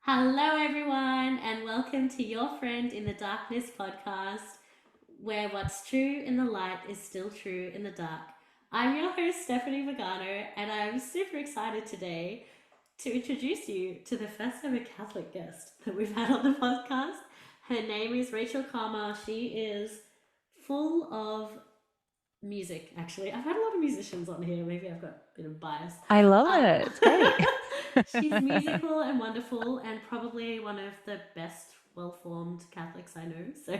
Hello, everyone, and welcome to Your Friend in the Darkness podcast, where what's true in the light is still true in the dark. I'm your host, Stephanie Vagano, and I'm super excited today to introduce you to the first ever Catholic guest that we've had on the podcast. Her name is Rachael Kama. She is full of music, actually. I've had a lot of musicians on here. Maybe I've got a bit of bias. I love Um, it. It's great. she's musical and wonderful, and probably one of the best, well-formed Catholics I know. So,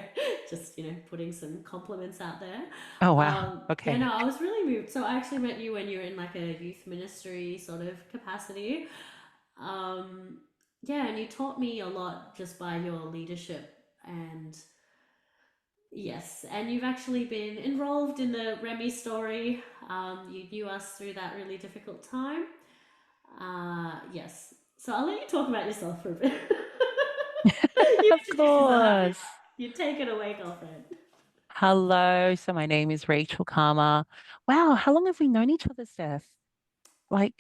just putting some compliments out there. Oh, wow. Yeah, Okay. no, I was really moved. So I actually met you when you were in like a youth ministry sort of capacity. Um, yeah, and you taught me a lot just by your leadership and yes, and you've actually been involved in the Remy story. You knew us through that really difficult time. Yes. So I'll let you talk about yourself for a bit. You Of introduce yourself after course. you take it away, girlfriend. Hello. So my name is Rachael Kama. Wow, how long have we known each other, Steph? Like,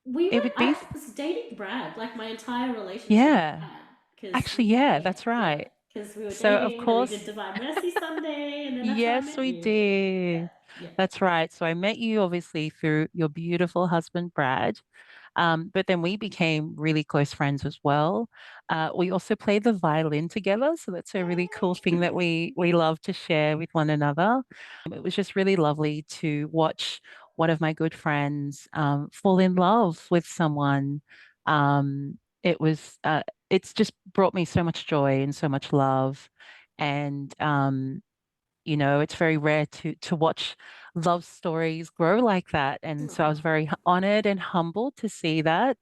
We were it would be, I was dating Brad like my entire relationship with yeah. Brad because Actually, yeah, yeah that's yeah right. because we were So, of dating and then we did course, Divine Mercy Sunday and then that's how I yes, met we you. Yeah did. yeah. That's right. So I met you obviously through your beautiful husband, Brad. But then we became really close friends as well. We also played the violin together, so that's a really cool thing that we love to share with one another. It was just really lovely to watch one of my good friends fall in love with someone. It was it's just brought me so much joy and so much love, and it's very rare to watch love stories grow like that. And so I was Aw. very honored and humbled to see that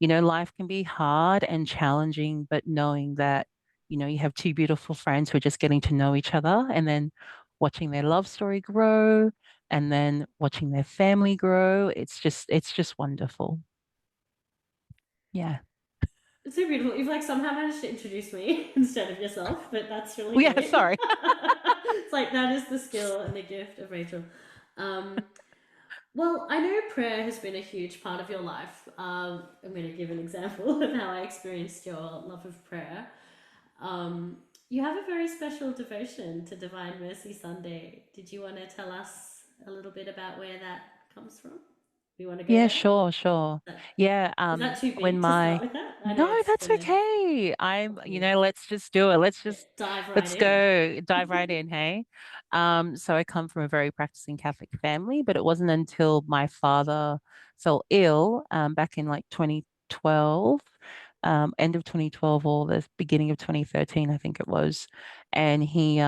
life can be hard and challenging, but knowing that you have two beautiful friends who are just getting to know each other and then watching their love story grow and then watching their family grow. It's just wonderful. Yeah. It's so beautiful. You've like somehow managed to introduce me instead of yourself, but that's really Well, yeah, great. sorry. It's like that is the skill and the gift of Rachel. Um, well, I know prayer has been a huge part of your life. I'm going to give an example of how I experienced your love of prayer. Um, you have a very special devotion to Divine Mercy Sunday. Did you want to tell us a little bit about where that comes from? We want to go Yeah, there? sure, sure. Yeah, Is that too when big to start my with that? I know No, it's that's gonna okay. probably Let's just do it. Let's yeah, just dive right let's in. go dive right in, hey? So I come from a very practicing Catholic family, but it wasn't until my father fell ill, back in like 2012, end of 2012 or the beginning of 2013, I think it was. And he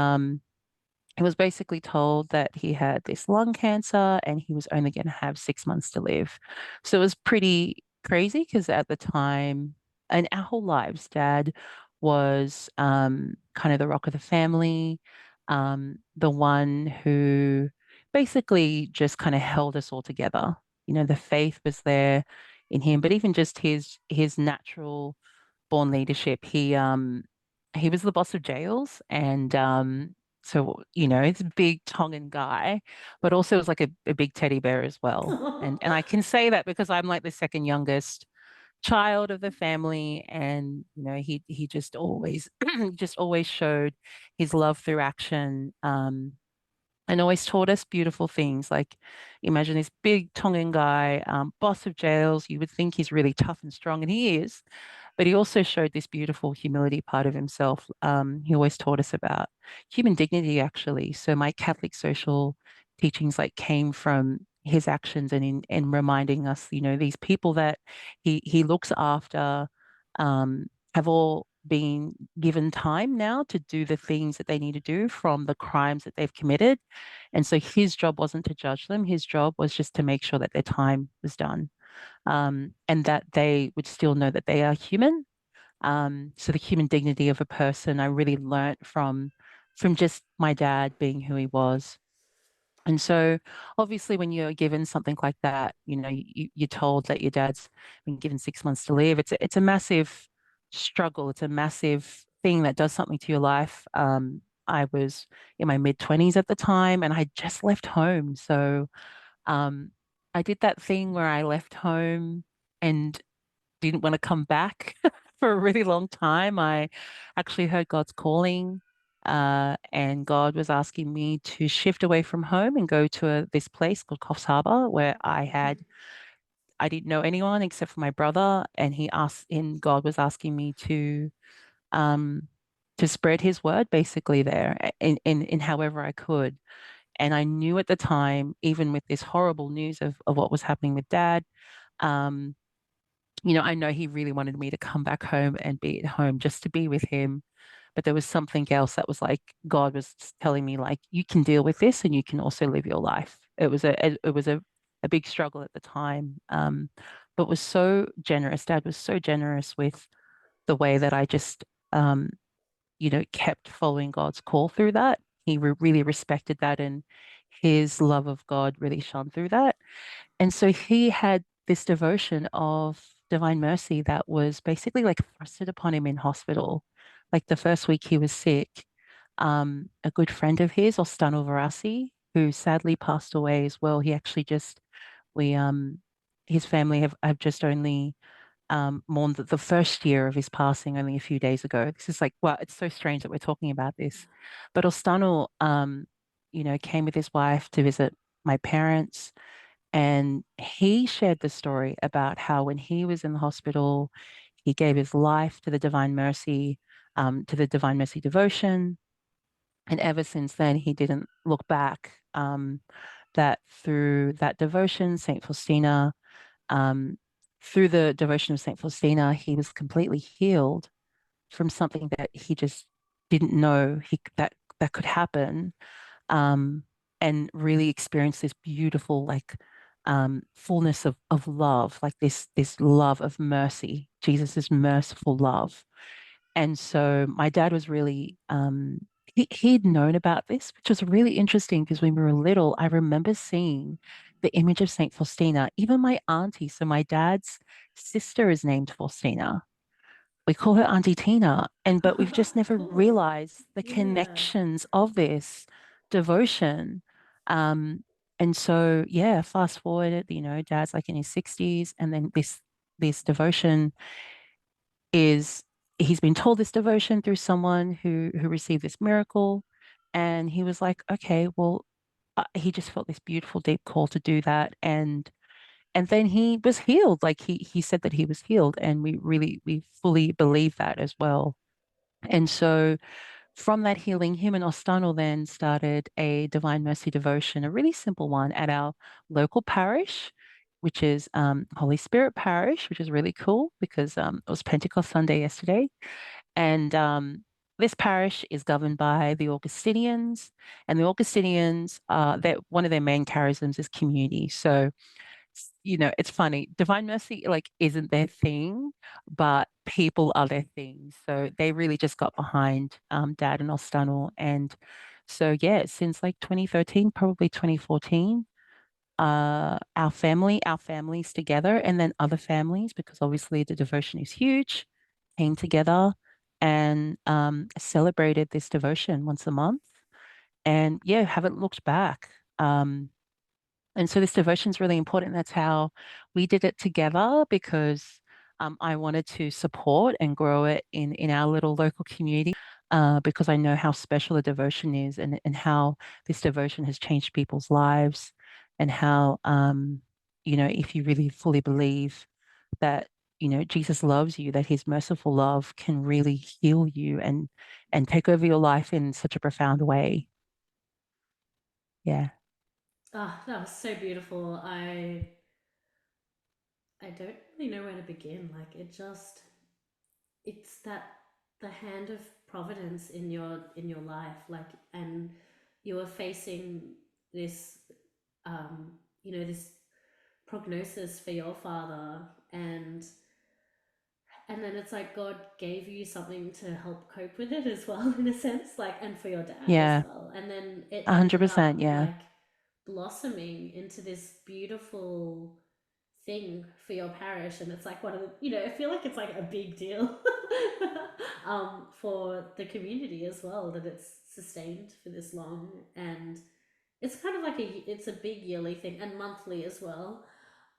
was basically told that he had this lung cancer and he was only going to have 6 months to live. So it was pretty crazy because at the time, and our whole lives, Dad was kind of the rock of the family, the one who basically just kind of held us all together. The faith was there in him, but even just his natural born leadership. He was the boss of jails, and he's a big Tongan guy, but also was like a big teddy bear as well. And I can say that because I'm like the second youngest child of the family, and he just always just always showed his love through action. And always taught us beautiful things. Like, imagine this big Tongan guy, boss of jails. You would think he's really tough and strong, and he is, but he also showed this beautiful humility part of himself. He always taught us about human dignity, actually. So my Catholic social teachings like came from his actions and in reminding us, these people that he looks after have all been given time now to do the things that they need to do from the crimes that they've committed. And so his job wasn't to judge them. His job was just to make sure that their time was done, and that they would still know that they are human. So the human dignity of a person, I really learnt from just my dad being who he was. And so, obviously, when you're given something like that, you're told that your dad's been given 6 months to live. It's a massive struggle. It's a massive thing that does something to your life. I was in my mid 20s at the time, and I just left home. So um, I did that thing where I left home and didn't want to come back for a really long time. I actually heard God's calling, and God was asking me to shift away from home and go to this place called Coffs Harbour, where I didn't know anyone except for my brother, and God was asking me um, to spread His word basically there in however I could. And I knew at the time, even with this horrible news of what was happening with Dad, um, I know he really wanted me to come back home and be at home just to be with him. But there was something else that was like God was telling me, like, you can deal with this and you can also live your life. It was a big struggle at the time. But was so generous. Dad was so generous with the way that I just kept following God's call through that. He really respected that, and his love of God really shone through that. And so he had this devotion of divine mercy that was basically like thrusted upon him in hospital. Like the first week he was sick, a good friend of his, Ostano Varasi, who sadly passed away as well. He actually just, we, his family have just only mourned the first year of his passing only a few days ago. This is like, well, it's so strange that we're talking about this. But Ostano, came with his wife to visit my parents, and he shared the story about how when he was in the hospital, he gave his life to the Divine Mercy devotion. And ever since then, he didn't look back. That through that devotion, Saint Faustina, um, through the devotion of Saint Faustina, he was completely healed from something that he just didn't know that could happen, um, and really experience this beautiful fullness of love, like this love of mercy, Jesus's merciful love. And so my dad was really he'd known about this, which was really interesting because when we were little, I remember seeing the image of Saint Faustina. Even my auntie, so my dad's sister is named Faustina. We call her Auntie Tina, but we've just never Cool. realized the Yeah. connections of this devotion. Um, and so, yeah, fast forward, dad's like in his 60s, and then this devotion is he's been told this devotion through someone who received this miracle, and he was like, okay, well, he just felt this beautiful, deep call to do that, and then he was healed. Like he said that he was healed, and we fully believe that as well. And so from that healing, him and Ostano then started a Divine Mercy devotion, a really simple one at our local parish, which is Holy Spirit Parish, which is really cool because it was Pentecost Sunday yesterday. And this parish is governed by the Augustinians, and the Augustinians, that one of their main charisms is community. So it's funny. Divine Mercy like isn't their thing, but people are their thing. So they really just got behind Dad and Ostano. And so yeah, since like 2013, probably 2014, our families together, and then other families, because obviously the devotion is huge, came together and celebrated this devotion once a month. And yeah, haven't looked back. And so this devotion is really important. That's how we did it together because I wanted to support and grow it in our little local community, because I know how special a devotion is, and how this devotion has changed people's lives, and how, if you really fully believe that, Jesus loves you, that his merciful love can really heal you and take over your life in such a profound way. Yeah. Oh, that was so beautiful. I don't really know where to begin. Like it's that the hand of providence in your life, like, and you are facing this this prognosis for your father, and then it's like God gave you something to help cope with it as well, in a sense, like, and for your dad as Yeah. well, and then it ended 100%. up Yeah. like blossoming into this beautiful thing for your parish. And it's like one of the, I feel like it's like a big deal for the community as well, that it's sustained for this long. And it's kind of like it's a big yearly thing, and monthly as well.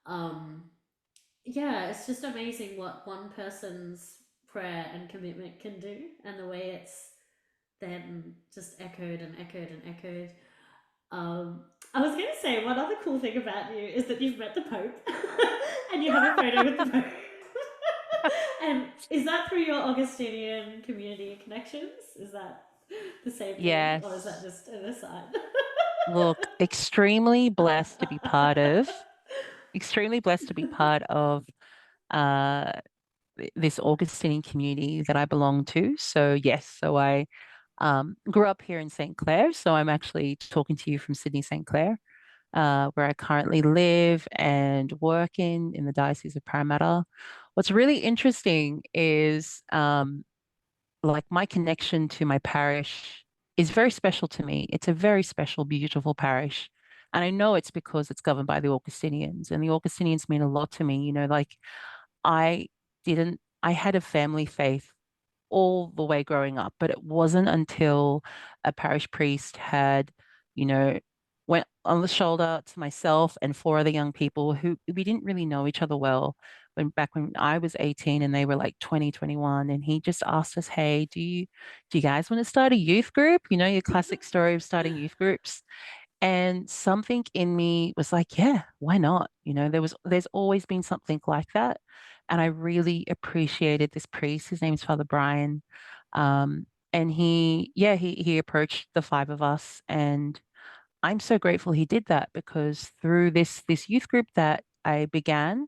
um yeah, it's just amazing what one person's prayer and commitment can do, and the way it's then just echoed and echoed and echoed. I was going to say one other cool thing about you is that you've met the Pope and you have a photo with the Pope. And is that through your Augustinian community connections? Is that the same thing, or is that Yes. just an aside? Look, extremely blessed to be part of uh this Augustinian community that I belong to. So yes, so I grew up here in St. Clair. So I'm actually talking to you from Sydney, St. Clair, where I currently live and work in the Diocese of Parramatta. What's really interesting is like my connection to my parish is very special to me. It's a very special, beautiful parish. And I know it's because it's governed by the Augustinians, and the Augustinians mean a lot to me. Like I I had a family faith all the way growing up, but it wasn't until a parish priest had, you know, went on the shoulder to myself and four other young people who we didn't really know each other well when I was 18 and they were like 20, 21, and he just asked us, "Hey, do you guys want to start a youth group? Your classic story of starting youth groups." And something in me was like, yeah, why not? There's always been something like that. And I really appreciated this priest. His name's Father Brian. And he approached the five of us. And I'm so grateful he did that because through this youth group that I began,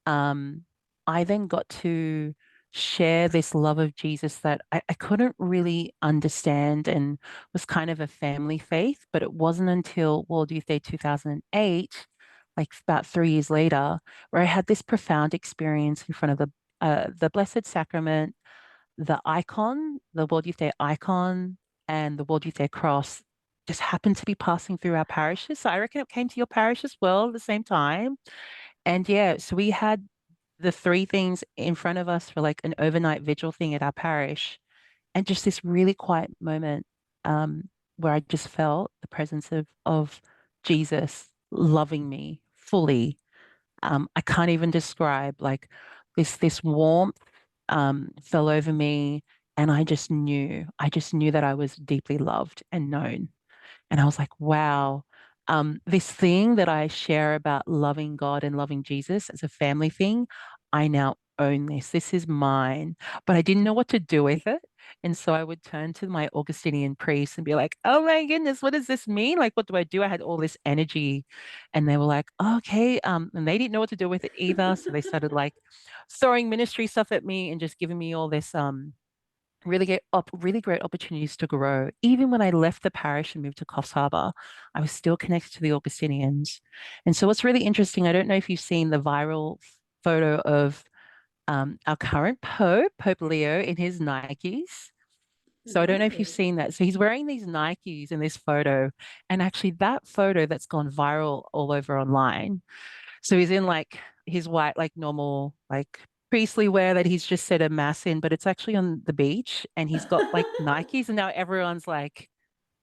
um, I then got to share this love of Jesus that I couldn't really understand and was kind of a family faith. But it wasn't until World Youth Day 2008, like about 3 years later, where I had this profound experience in front of the Blessed Sacrament, the World Youth Day icon, and the World Youth Day cross just happened to be passing through our parishes. So I reckon it came to your parish as well at the same time. And yeah, so we had the three things in front of us for like an overnight vigil thing at our parish, and just this really quiet moment where I just felt the presence of Jesus loving me fully. I can't even describe like this warmth fell over me, and I just knew that I was deeply loved and known. And I was like, wow, this thing that I share about loving God and loving Jesus as a family thing, I now own this. This is mine. But I didn't know what to do with it. And so I would turn to my Augustinian priest and be like, oh my goodness, what does this mean? Like, what do I do? I had all this energy. And they were like, oh, okay. And they didn't know what to do with it either. So they started like throwing ministry stuff at me and just giving me all this really great opportunities to grow. Even when I left the parish and moved to Coffs Harbour, I was still connected to the Augustinians. And so what's really interesting, I don't know if you've seen the viral photo of our current Pope, Pope Leo, in his Nikes. So I don't know if you've No. seen that. So he's wearing these Nikes in this photo. And actually that photo that's gone viral all over online, so he's in like his white, like normal, like priestly wear that he's just said a mass in, but it's actually on the beach and he's got like Nikes. And now everyone's like,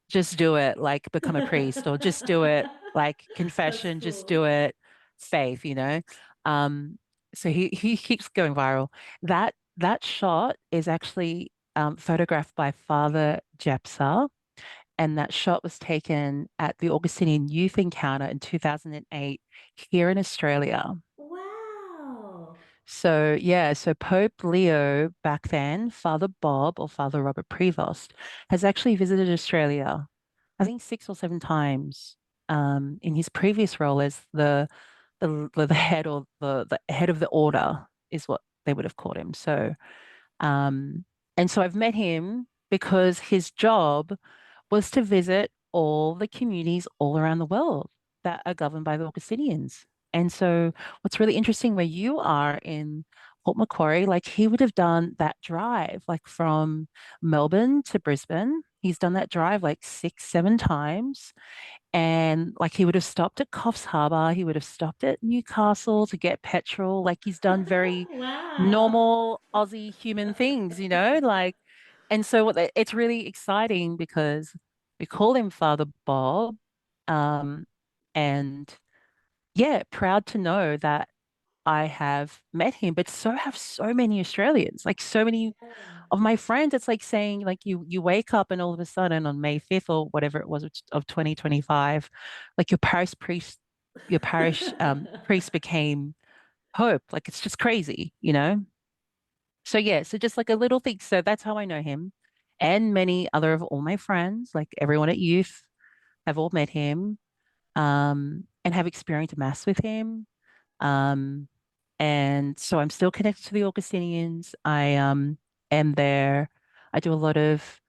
just do it, like become a priest, or just do it, like That's confession, just cool. do it, faith. Um, so he keeps going viral. That shot is actually photographed by Father Japsa, and that shot was taken at the Augustinian Youth Encounter in 2008 here in Australia. Wow. So, yeah, so Pope Leo back then, Father Bob or Father Robert Prevost, has actually visited Australia, I think 6 or 7 times, in his previous role as the head, or the head of the order is what they would have called him. Um, and so I've met him because his job was to visit all the communities all around the world that are governed by the Augustinians. And so what's really interesting where you are in Port Macquarie, like he would have done that drive, like from Melbourne to Brisbane. He's done that drive like 6, 7 times. And like he would have stopped at Coffs Harbour, he would have stopped at Newcastle to get petrol. Like he's done very Wow. normal Aussie human things, like, and so it's really exciting because we call him Father Bob. Um, and yeah, proud to know that I have met him, but so have so many Australians, like so many Yeah. of my friends. It's like saying like you wake up and all of a sudden on May 5th or whatever it was of 2025, like your parish priest became Pope. Like it's just crazy, you know? So yeah, so just like a little thing. So that's how I know him. And many other of all my friends, like everyone at youth, have all met him, and have experienced mass with him. Um, and so I'm still connected to the Augustinians. I am there. I do a lot of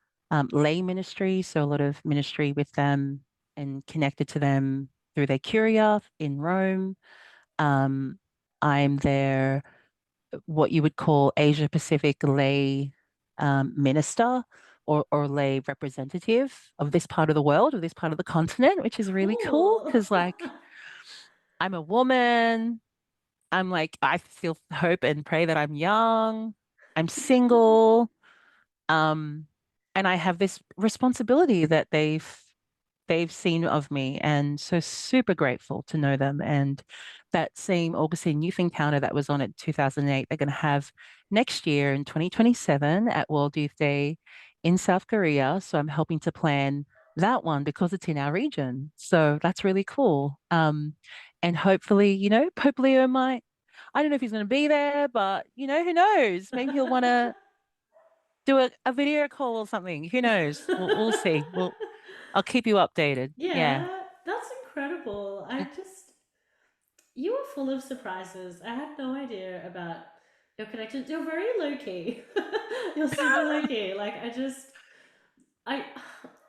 lay ministry, so a lot of ministry with them and connected to them through their curia in Rome. Um, I'm their what you would call Asia Pacific lay minister or lay representative of this part of the world, of this part of the continent, which is really cool Cool. because like I'm a woman. I'm like, I still hope and pray that I'm young. I'm single. Um, and I have this responsibility that they've seen of me, and so super grateful to know them. And that same Augustine Youth Encounter that was on at 2008, they're going to have next year in 2027 at World Youth Day in South Korea. So I'm helping to plan that one because it's in our region. So that's really cool. And hopefully, Pope Leo might, I don't know if he's going to be there, but who knows? Maybe he'll want to do a video call or something. Who knows? We'll see. I'll keep you updated. Yeah. Yeah, that's incredible. You were full of surprises. I had no idea about your connections. You're very low key. You're super low key. I,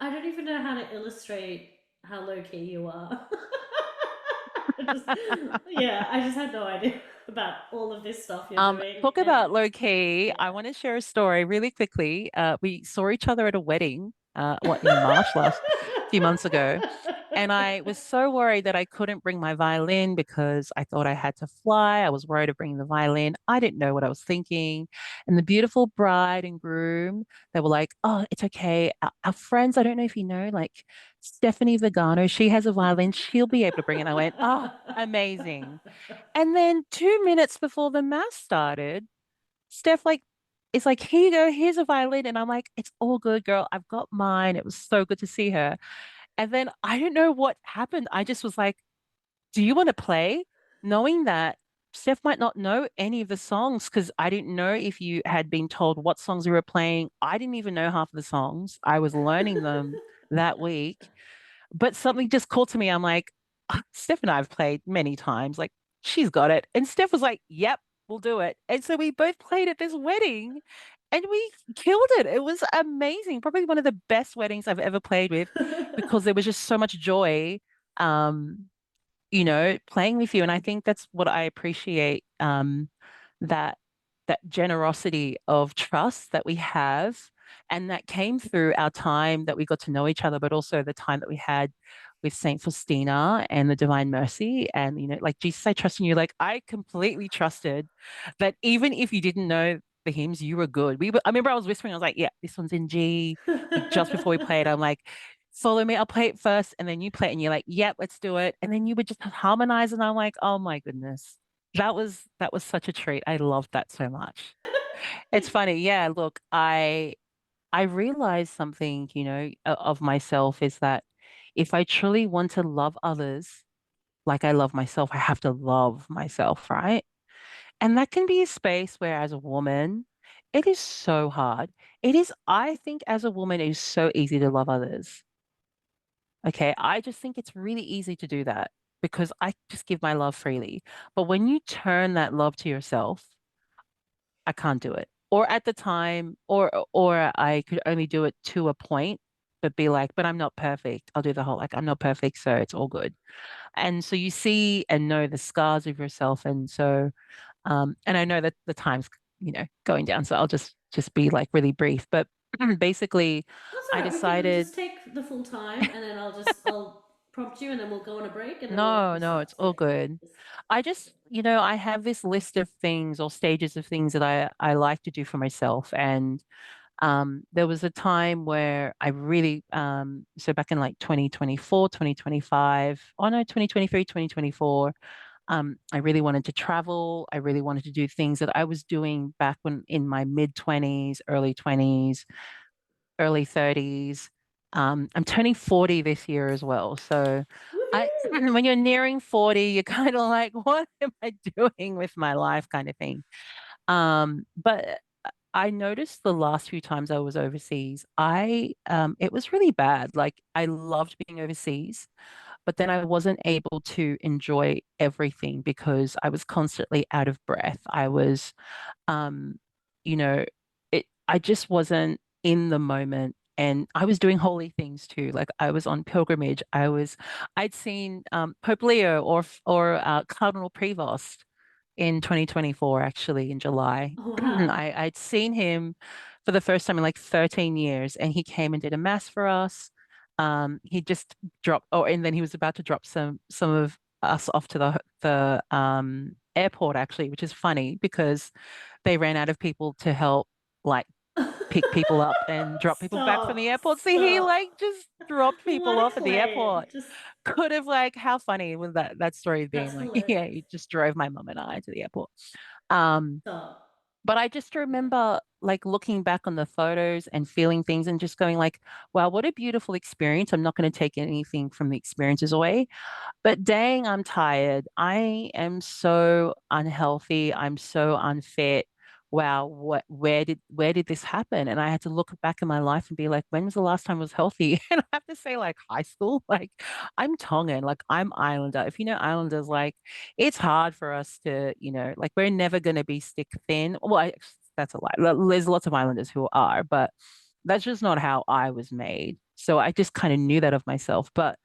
I don't even know how to illustrate how low key you are. I just, yeah, I just had no idea about all of this stuff you're doing. Talk And about low key. I yeah. want to share a story really quickly. We saw each other at a wedding, what in March last few months ago. And I was so worried that I couldn't bring my violin because I thought I had to fly. I was worried of bringing the violin. I didn't know what I was thinking. And the beautiful bride and groom, they were like, oh, it's okay. Our friends, I don't know if you know, like Stephanie Vegano, she has a violin. She'll be able to bring it. I went, oh, amazing. And then 2 minutes before the mass started, Steph like is like, here you go, here's a violin. And I'm like, it's all good, girl. I've got mine. It was so good to see her. And then I don't know what happened. I just was like, do you want to play? Knowing that Steph might not know any of the songs because I didn't know if you had been told what songs we were playing. I didn't even know half of the songs. I was learning them that week. But something just called to me. I'm like, Steph and I have played many times. Like, she's got it. And Steph was like, yep, we'll do it. And so we both played at this wedding and we killed it. It was amazing. Probably one of the best weddings I've ever played with because there was just so much joy. Um, playing with you. And I think that's what I appreciate, that that generosity of trust that we have. And that came through our time that we got to know each other, but also the time that we had with Saint Faustina and the Divine Mercy. And, like Jesus, I trust in you. Like I completely trusted that even if you didn't know the hymns, you were good. I remember I was whispering, I was like, yeah, this one's in G. Like just before we played, I'm like, follow me, I'll play it first, and then you play it, and you're like, yep, let's do it. And then you would just harmonize, and I'm like, oh my goodness. That was such a treat. I loved that so much. It's funny. Yeah, look, I realized something, of myself is that if I truly want to love others like I love myself, I have to love myself, right? And that can be a space where as a woman, it is so hard. I think as a woman, it is so easy to love others. Okay, I just think it's really easy to do that because I just give my love freely. But when you turn that love to yourself, I can't do it. Or at the time, or I could only do it to a point, but be like, but I'm not perfect. I'll do the whole like I'm not perfect, so it's all good. And so you see and know the scars of yourself. And so and I know that the time's, going down, so I'll just be like really brief. But basically That's all I right. We can decided just take the full time, and then I'll prompt you, and then we'll go on a break, and then no, we'll no, start. it's Yeah. all good. I just, I have this list of things or stages of things that I like to do for myself. And there was a time where I really, so back in like 2024, 2025, oh no, 2023, 2024, I really wanted to travel. I really wanted to do things that I was doing back when in my mid 20s, early 20s, early 30s. I'm turning 40 this year as well. So Woohoo! when you're nearing 40, you're kind of like, what am I doing with my life kind of thing. But I noticed the last few times I was overseas, it was really bad. Like I loved being overseas, but then I wasn't able to enjoy everything because I was constantly out of breath. Um, you know, I just wasn't in the moment. And I was doing holy things too. Like I was on pilgrimage. I'd seen Pope Leo or Cardinal Prevost in 2024, actually, in July. Oh, wow. I'd seen him for the first time in like 13 years, and he came and did a mass for us. He just dropped, oh, and then he was about to drop some of us off to the airport, actually, which is funny because they ran out of people to help, like pick people up and drop people back from the Stop. airport. See, he Stop. like just dropped What people a off at the claim. airport. Just, Could have like, how funny would that story have been? that's Like, yeah, hilarious. he just drove my mum and I to the airport. Um, Stop. but I just remember like looking back on the photos and feeling things and just going like, wow, what a beautiful experience. I'm not going to take anything from the experiences away. But dang, I'm tired. I am so unhealthy. I'm so unfit. Wow, where did this happen? And I had to look back in my life and be like, when was the last time I was healthy? And I have to say, like high school, like I'm Tongan, like I'm Islander. If you know Islanders, like it's hard for us to, like we're never gonna be stick thin. Well, that's a lie. There's lots of Islanders who are, but that's just not how I was made. So I just kind of knew that of myself. But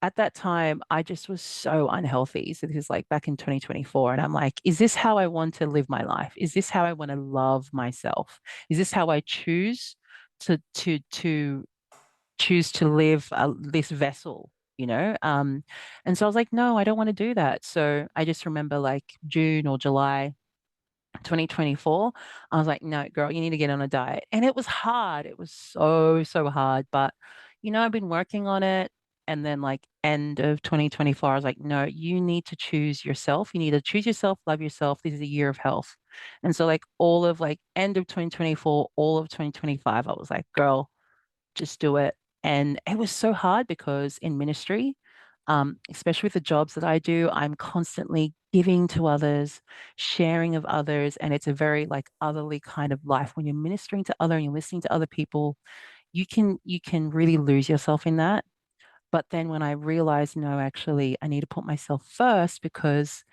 at that time, I just was so unhealthy. So this is like back in 2024. And I'm like, is this how I want to live my life? Is this how I want to love myself? Is this how I choose to choose to live this vessel, you know? And so I was like, no, I don't want to do that. So I just remember like June or July 2024, I was like, no, girl, you need to get on a diet. And it was hard. It was so, so hard. But, I've been working on it. And then, like, end of 2024, I was like, no, you need to choose yourself. You need to choose yourself, love yourself. This is a year of health. And so, like, all of like end of 2024, all of 2025, I was like, girl, just do it. And it was so hard because in ministry, especially with the jobs that I do, I'm constantly giving to others, sharing of others, and it's a very like otherly kind of life. When you're ministering to other and you're listening to other people, you can really lose yourself in that. But then when I realized, no, actually, I need to put myself first because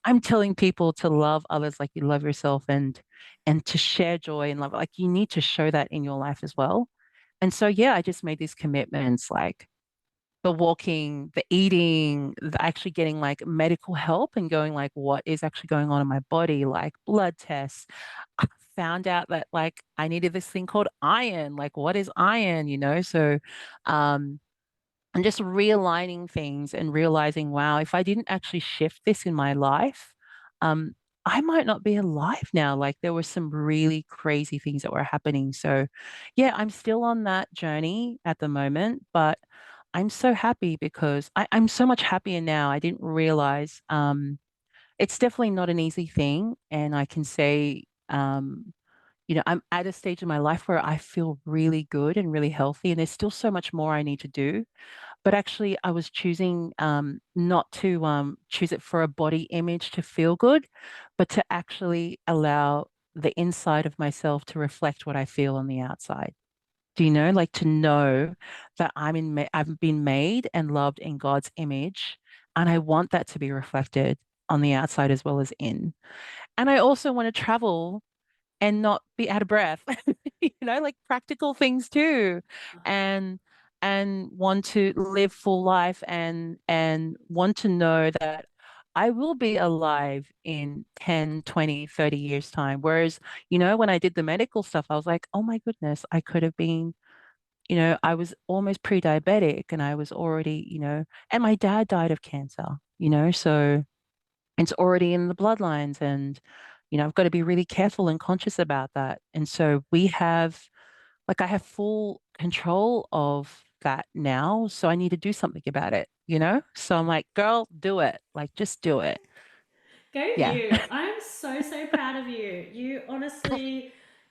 I'm telling people to love others like you love yourself and to share joy and love. Like you need to show that in your life as well. And so, yeah, I just made these commitments like the walking, the eating, the actually getting like medical help and going like, what is actually going on in my body, like blood tests. I found out that like I needed this thing called iron. Like, what is iron, So, um, and just realigning things and realizing, wow, if I didn't actually shift this in my life, um, I might not be alive now. Like there were some really crazy things that were happening. So, yeah, I'm still on that journey at the moment, but I'm so happy because I'm so much happier now. I didn't realize it's definitely not an easy thing. And I can say, I'm at a stage in my life where I feel really good and really healthy, and there's still so much more I need to do. But actually, I was choosing not to choose it for a body image to feel good, but to actually allow the inside of myself to reflect what I feel on the outside. Do you know, like to know that I've been made and loved in God's image, and I want that to be reflected on the outside as well as in. And I also want to travel and not be out of breath, like practical things too, and want to live full life and want to know that I will be alive in 10, 20, 30 years time. Whereas, when I did the medical stuff, I was like, oh my goodness, I could have been, I was almost pre-diabetic and I was already, and my dad died of cancer, so it's already in the bloodlines and I've got to be really careful and conscious about that. And so I have full control of that now, so I need to do something about it. So I'm like, girl, do it, like just do it. Go Yeah. you. I'm so, so proud of you. You honestly